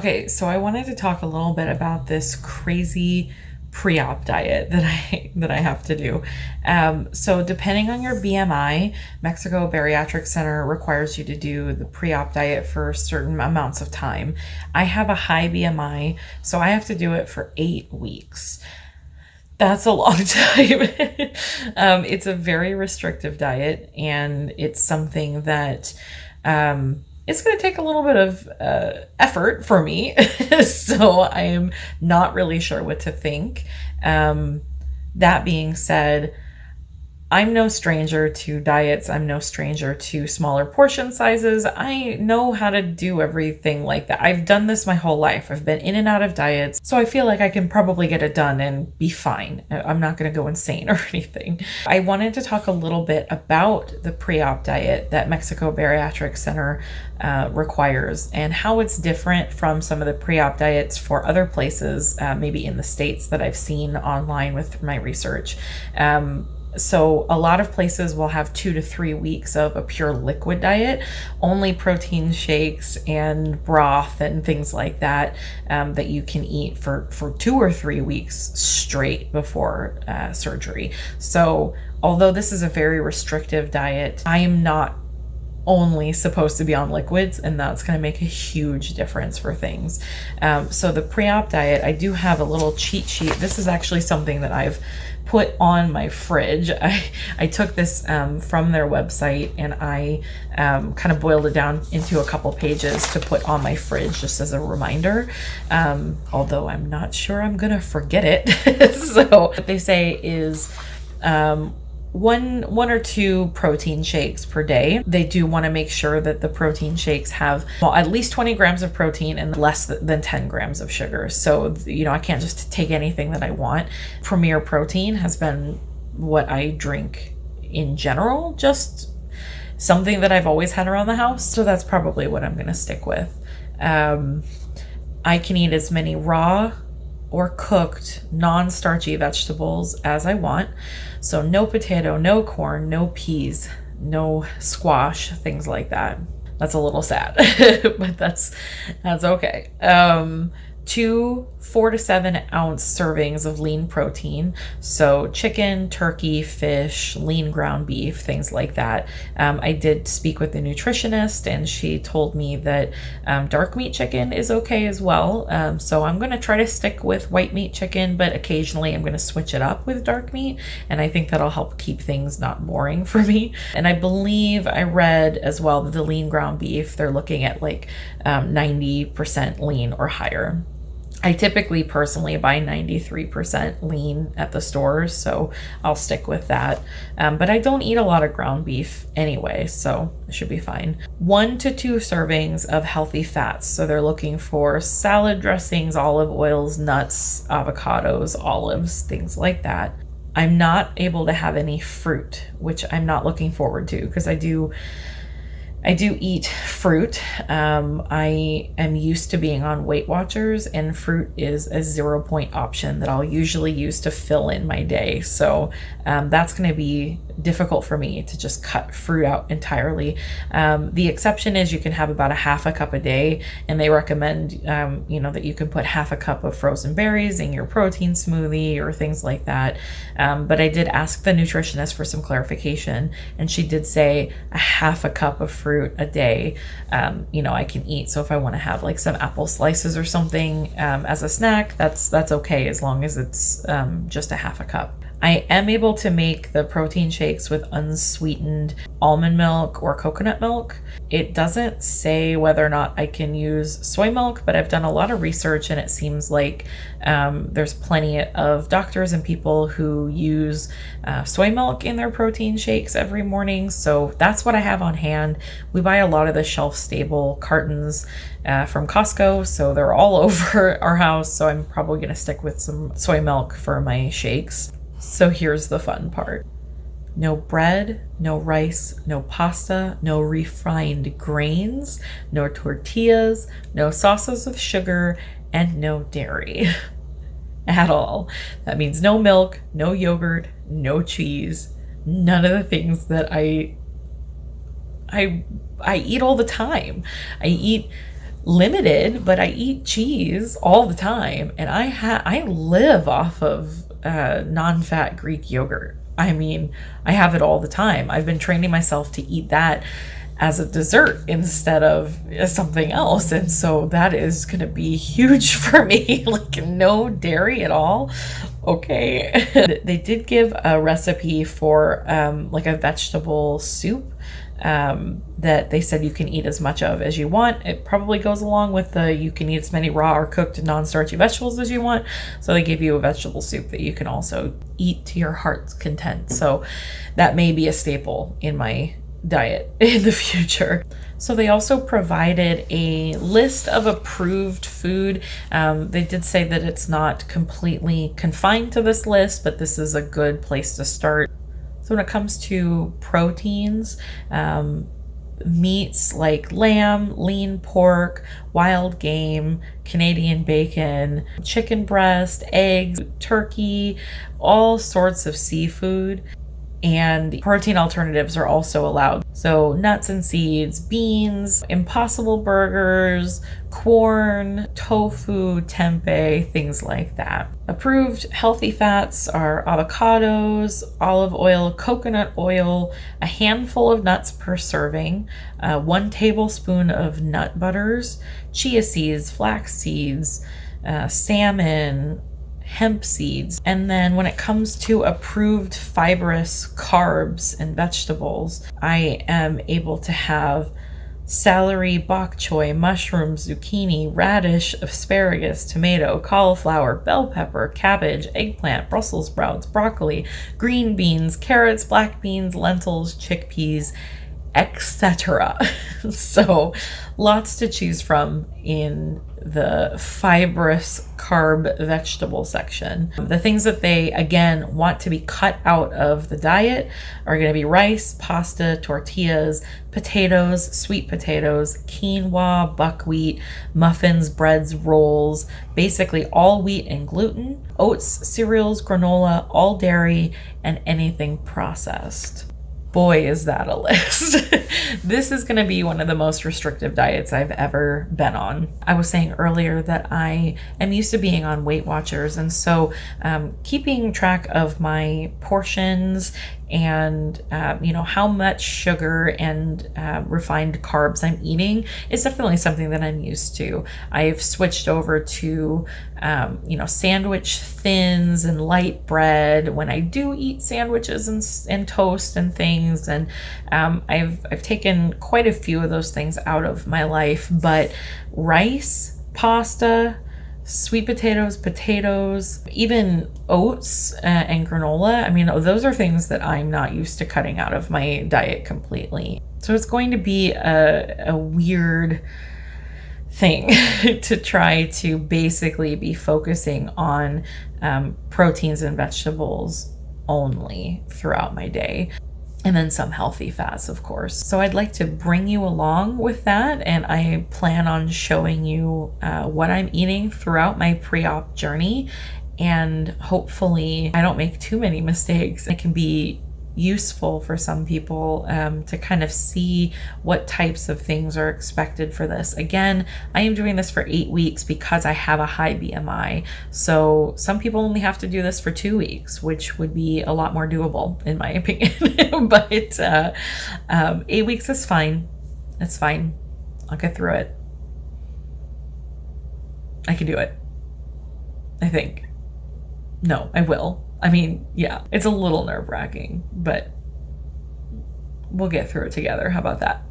Okay, so I wanted to talk a little bit about this crazy pre-op diet that I have to do. So depending on your BMI, Mexico Bariatric Center requires you to do the pre-op diet for certain amounts of time. I have a high BMI, so I have to do it for 8 weeks. That's a long time. It's a very restrictive diet, and it's something that it's going to take a little bit of effort for me. So I am not really sure what to think. That being said, I'm no stranger to diets. I'm no stranger to smaller portion sizes. I know how to do everything like that. I've done this my whole life. I've been in and out of diets. So I feel like I can probably get it done and be fine. I'm not going to go insane or anything. I wanted to talk a little bit about the pre-op diet that Mexico Bariatric Center requires and how it's different from some of the pre-op diets for other places, maybe in the States that I've seen online with my research. So a lot of places will have 2 to 3 weeks of a pure liquid diet, only protein shakes and broth and things like that, that you can eat for 2 or 3 weeks straight before surgery. So although this is a very restrictive diet, I am not only supposed to be on liquids, and that's going to make a huge difference for things. So the pre-op diet, I do have a little cheat sheet. This is actually something that I've put on my fridge. I took this from their website, and I kind of boiled it down into a couple pages to put on my fridge just as a reminder, although I'm not sure I'm gonna forget it. So what they say is one or two protein shakes per day. They do want to make sure that the protein shakes have at least 20 grams of protein and less than 10 grams of sugar. So, I can't just take anything that I want. Premier Protein has been what I drink in general, just something that I've always had around the house. So that's probably what I'm going to stick with. I can eat as many raw or cooked non-starchy vegetables as I want. So no potato, no corn, no peas, no squash, things like that. That's a little sad, but that's okay. 2 4 to 7 ounce servings of lean protein. So chicken, turkey, fish, lean ground beef, things like that. I did speak with the nutritionist, and she told me that dark meat chicken is okay as well. So I'm going to try to stick with white meat chicken, but occasionally I'm going to switch it up with dark meat. And I think that'll help keep things not boring for me. And I believe I read as well that the lean ground beef, they're looking at like 90% lean or higher. I typically personally buy 93% lean at the stores, so I'll stick with that. But I don't eat a lot of ground beef anyway, so it should be fine. 1 to 2 servings of healthy fats. So they're looking for salad dressings, olive oils, nuts, avocados, olives, things like that. I'm not able to have any fruit, which I'm not looking forward to because I do eat fruit. I am used to being on Weight Watchers, and fruit is a 0-point option that I'll usually use to fill in my day. So that's going to be difficult for me to just cut fruit out entirely. The exception is you can have about a half a cup a day, and they recommend, that you can put half a cup of frozen berries in your protein smoothie or things like that. But I did ask the nutritionist for some clarification, and she did say a half a cup of fruit a day, I can eat. So if I want to have like some apple slices or something as a snack, that's okay as long as it's just a half a cup. I am able to make the protein shakes with unsweetened almond milk or coconut milk. It doesn't say whether or not I can use soy milk, but I've done a lot of research, and it seems like there's plenty of doctors and people who use soy milk in their protein shakes every morning. So that's what I have on hand. We buy a lot of the shelf-stable cartons from Costco, so they're all over our house. So I'm probably going to stick with some soy milk for my shakes. So here's the fun part. No bread, no rice, no pasta, no refined grains, no tortillas, no sauces with sugar, and no dairy at all. That means no milk, no yogurt, no cheese, none of the things that I eat all the time. I eat limited, but I eat cheese all the time, and I live off of non-fat Greek yogurt. I mean, I have it all the time. I've been training myself to eat that as a dessert instead of something else, and so that is gonna be huge for me. Like, no dairy at all. Okay. They did give a recipe for like a vegetable soup that they said you can eat as much of as you want. It probably goes along with the you can eat as many raw or cooked non-starchy vegetables as you want. So they give you a vegetable soup that you can also eat to your heart's content. So that may be a staple in my diet in the future. So they also provided a list of approved food. They did say that it's not completely confined to this list, but this is a good place to start. So when it comes to proteins, meats like lamb, lean pork, wild game, Canadian bacon, chicken breast, eggs, turkey, all sorts of seafood. And protein alternatives are also allowed. So nuts and seeds, beans, Impossible burgers, corn, tofu, tempeh, things like that. Approved healthy fats are avocados, olive oil, coconut oil, a handful of nuts per serving, 1 tablespoon of nut butters, chia seeds, flax seeds, salmon, hemp seeds. And then when it comes to approved fibrous carbs and vegetables, I am able to have celery, bok choy, mushrooms, zucchini, radish, asparagus, tomato, cauliflower, bell pepper, cabbage, eggplant, Brussels sprouts, broccoli, green beans, carrots, black beans, lentils, chickpeas, etc. So lots to choose from in the fibrous carb vegetable section. The things that they, again, want to be cut out of the diet are going to be rice, pasta, tortillas, potatoes, sweet potatoes, quinoa, buckwheat, muffins, breads, rolls, basically all wheat and gluten, oats, cereals, granola, all dairy, and anything processed. Boy, is that a list. This is going to be one of the most restrictive diets I've ever been on. I was saying earlier that I am used to being on Weight Watchers, and so keeping track of my portions and how much sugar and refined carbs I'm eating is definitely something that I'm used to. I've switched over to sandwich thins and light bread when I do eat sandwiches and toast and things, and I've taken quite a few of those things out of my life. But rice, pasta, sweet potatoes, even oats and granola, I mean, those are things that I'm not used to cutting out of my diet completely. So it's going to be a weird thing to try to basically be focusing on proteins and vegetables only throughout my day. And then some healthy fats, of course. So I'd like to bring you along with that, and I plan on showing you what I'm eating throughout my pre-op journey, and hopefully I don't make too many mistakes. It can be useful for some people to kind of see what types of things are expected for this. Again, I am doing this for 8 weeks because I have a high BMI. So some people only have to do this for 2 weeks, which would be a lot more doable in my opinion. But 8 weeks is fine. It's fine. I'll get through it. I can do it. I think. No, I will. I mean, yeah, it's a little nerve-wracking, but we'll get through it together. How about that?